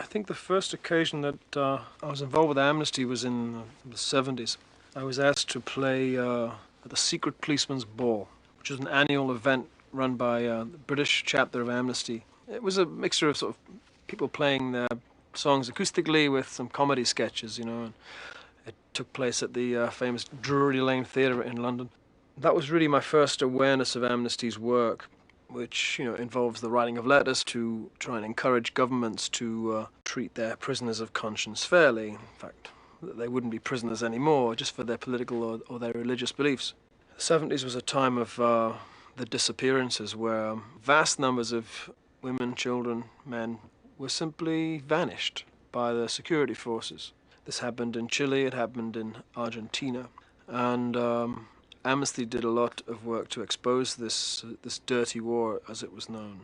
I think the first occasion that I was involved with Amnesty was in the 70s. I was asked to play at the Secret Policeman's Ball, which is an annual event run by the British chapter of Amnesty. It was a mixture of sort of people playing their songs acoustically with some comedy sketches, and it took place at the famous Drury Lane Theatre in London. That was really my first awareness of Amnesty's work, which involves the writing of letters to try and encourage governments to treat their prisoners of conscience fairly. In fact, that they wouldn't be prisoners anymore just for their political or their religious beliefs. The 70s was a time of the disappearances where vast numbers of women, children, men were simply vanished by the security forces. This happened in Chile, it happened in Argentina, and Amnesty did a lot of work to expose this dirty war, as it was known.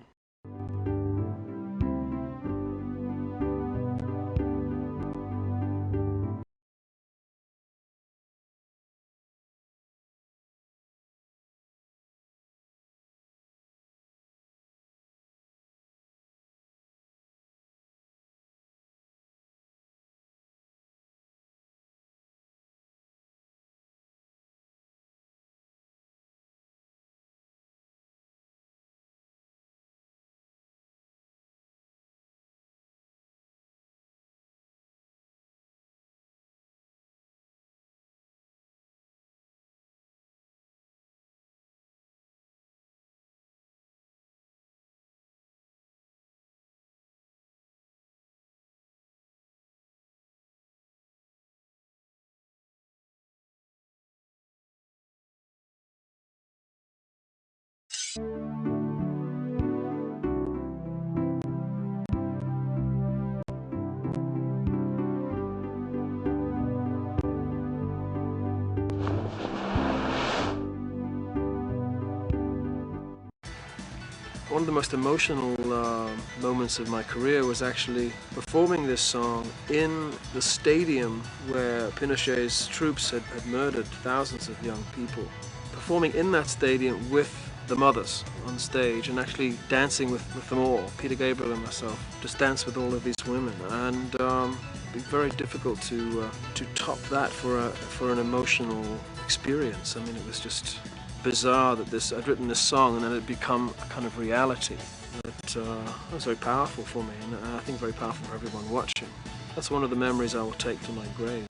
One of the most emotional moments of my career was actually performing this song in the stadium where Pinochet's troops had murdered thousands of young people. Performing in that stadium with the mothers on stage and actually dancing with them all, Peter Gabriel and myself, just danced with all of these women. And it'd be very difficult to top that for an emotional experience. I mean, it was just bizarre that I'd written this song and then it had become a kind of reality that was very powerful for me, and I think very powerful for everyone watching. That's one of the memories I will take to my grave.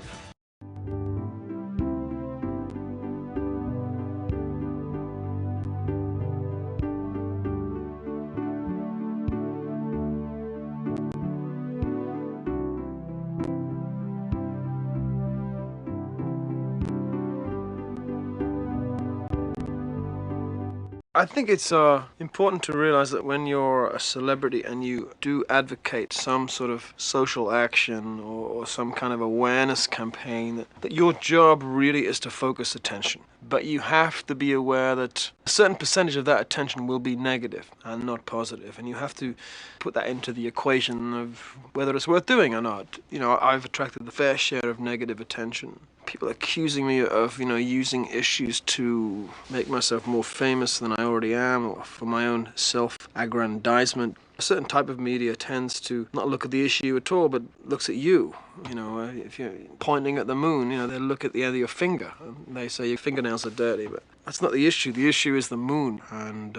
I think it's important to realize that when you're a celebrity and you do advocate some sort of social action or some kind of awareness campaign, that your job really is to focus attention. But you have to be aware that a certain percentage of that attention will be negative and not positive, and you have to put that into the equation of whether it's worth doing or not. I've attracted the fair share of negative attention. People accusing me of, using issues to make myself more famous than I already am, or for my own self-aggrandizement. A certain type of media tends to not look at the issue at all, but looks at you. If you're pointing at the moon, they look at the end of your finger, and they say your fingernails are dirty, but that's not the issue. The issue is the moon, and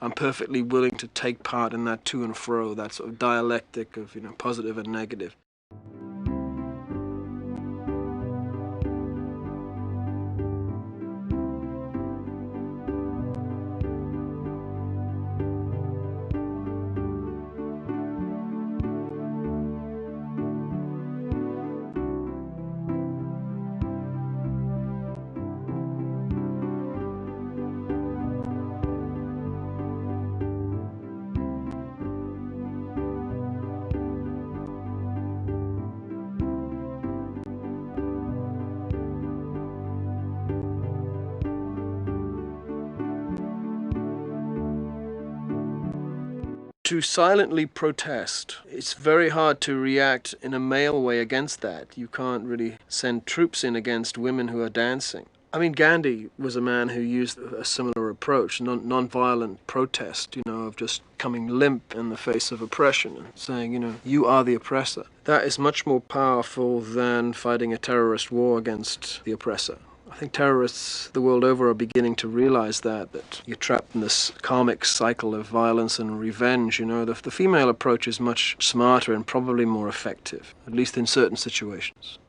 I'm perfectly willing to take part in that to and fro, that sort of dialectic of, positive and negative. To silently protest, it's very hard to react in a male way against that. You can't really send troops in against women who are dancing. I mean, Gandhi was a man who used a similar approach, non-violent protest, of just coming limp in the face of oppression and saying, you are the oppressor. That is much more powerful than fighting a terrorist war against the oppressor. I think terrorists the world over are beginning to realize that you're trapped in this karmic cycle of violence and revenge. The female approach is much smarter and probably more effective, at least in certain situations.